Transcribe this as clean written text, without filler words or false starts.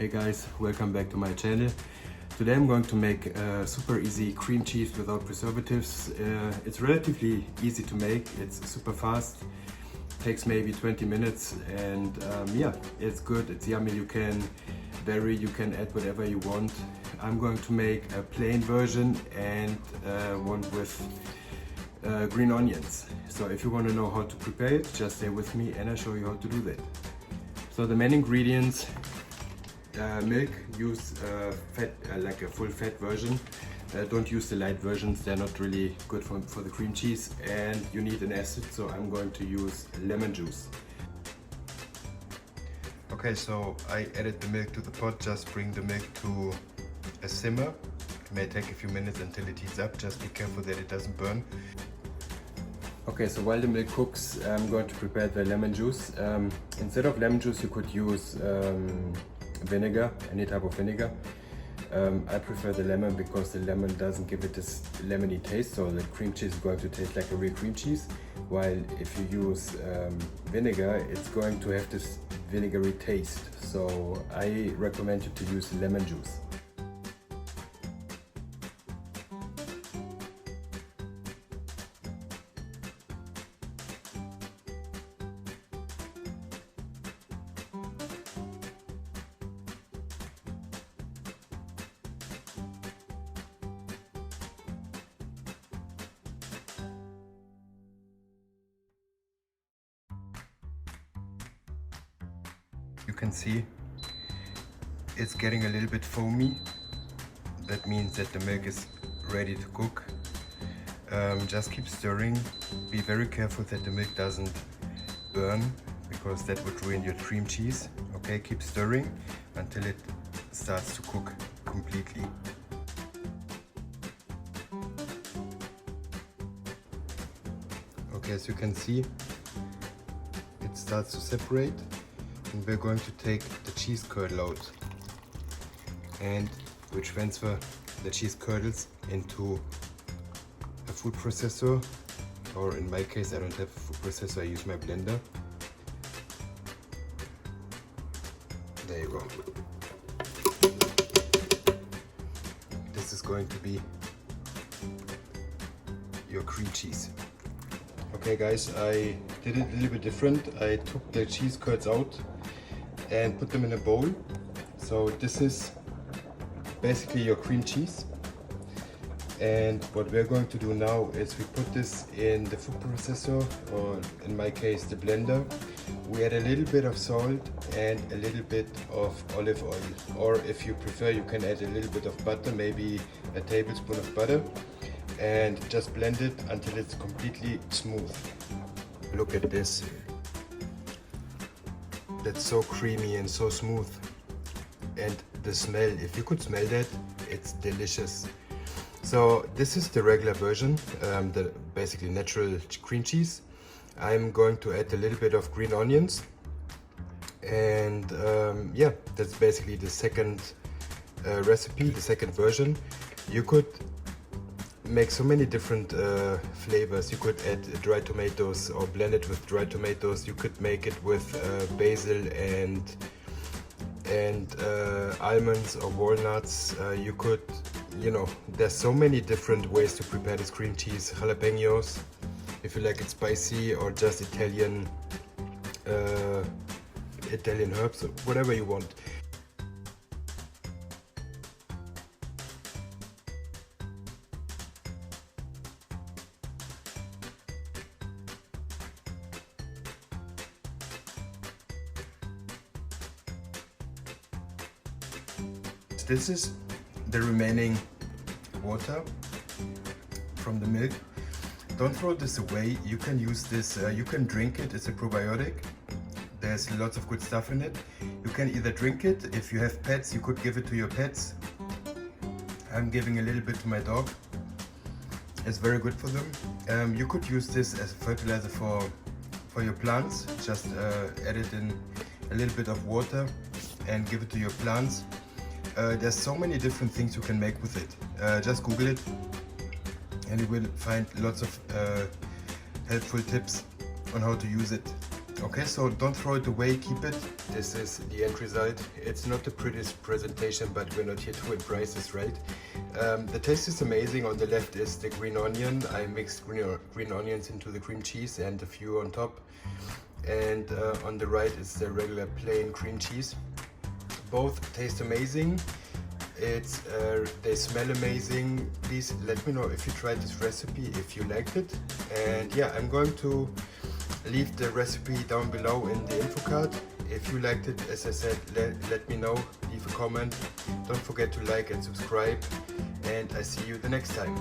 Hey guys, welcome back to my channel. Today I'm going to make a super easy cream cheese without preservatives. It's relatively easy to make, it's super fast, takes maybe 20 minutes and yeah, it's good, it's yummy. You can vary, you can add whatever you want. I'm going to make a plain version and one with green onions. So if you want to know how to prepare it, just stay with me and I'll show you how to do that. So the main ingredients: milk, use fat, like a full fat version. Don't use the light versions, they're not really good for the cream cheese. And you need an acid, so I'm going to use lemon juice. Okay, so I added the milk to the pot. Just bring the milk to a simmer. It may take a few minutes until it heats up. Just be careful that it doesn't burn. Okay, so while the milk cooks, I'm going to prepare the lemon juice. Instead of lemon juice, you could use vinegar, any type of vinegar. I prefer the lemon because the lemon doesn't give it this lemony taste, so the cream cheese is going to taste like a real cream cheese. While if you use vinegar, it's going to have this vinegary taste. So I recommend you to use lemon juice. You can see it's getting a little bit foamy. That means that the milk is ready to cook. Just keep stirring. Be very careful that the milk doesn't burn, because that would ruin your cream cheese. Okay, keep stirring until it starts to cook completely. Okay, as you can see, it starts to separate. And we're going to take the cheese curdle out, and we transfer the cheese curdles into a food processor, or in my case I don't have a food processor, I use my blender. There you go. This is going to be your cream cheese. Okay guys, I did it a little bit different. I took the cheese curds out and put them in a bowl. So this is basically your cream cheese. And what we're going to do now is we put this in the food processor, or in my case the blender. We add a little bit of salt and a little bit of olive oil, or if you prefer you can add a little bit of butter, maybe a tablespoon of butter, and just blend it until it's completely smooth. Look at this. That's so creamy and so smooth. And the smell, if you could smell that, it's delicious. So this is the regular version, the basically natural cream cheese. I'm going to add a little bit of green onions. And yeah, that's basically the second recipe, the second version. You could make so many different flavors. You could add dry tomatoes or blend it with dry tomatoes. You could make it with basil and almonds or walnuts. You could, you know, there's so many different ways to prepare this cream cheese. Jalapenos, if you like it spicy, or just Italian herbs, whatever you want. This is the remaining water from the milk. Don't throw this away. You can use this, you can drink it. It's a probiotic. There's lots of good stuff in it. You can either drink it. If you have pets, you could give it to your pets. I'm giving a little bit to my dog. It's very good for them. You could use this as a fertilizer for your plants. Just add it in a little bit of water and give it to your plants. There's so many different things you can make with it. Just Google it and you will find lots of helpful tips on how to use it. Okay, so don't throw it away, keep it. This is the end result. It's not the prettiest presentation, but we're not here to win prizes, right? The taste is amazing. On the left is the green onion. I mixed green onions into the cream cheese and a few on top. And on the right is the regular plain cream cheese. Both taste amazing. They smell amazing. Please let me know if you tried this recipe, if you liked it. And yeah, I'm going to leave the recipe down below in the info card. If you liked it, as I said, let me know, leave a comment. Don't forget to like and subscribe, and I see you the next time.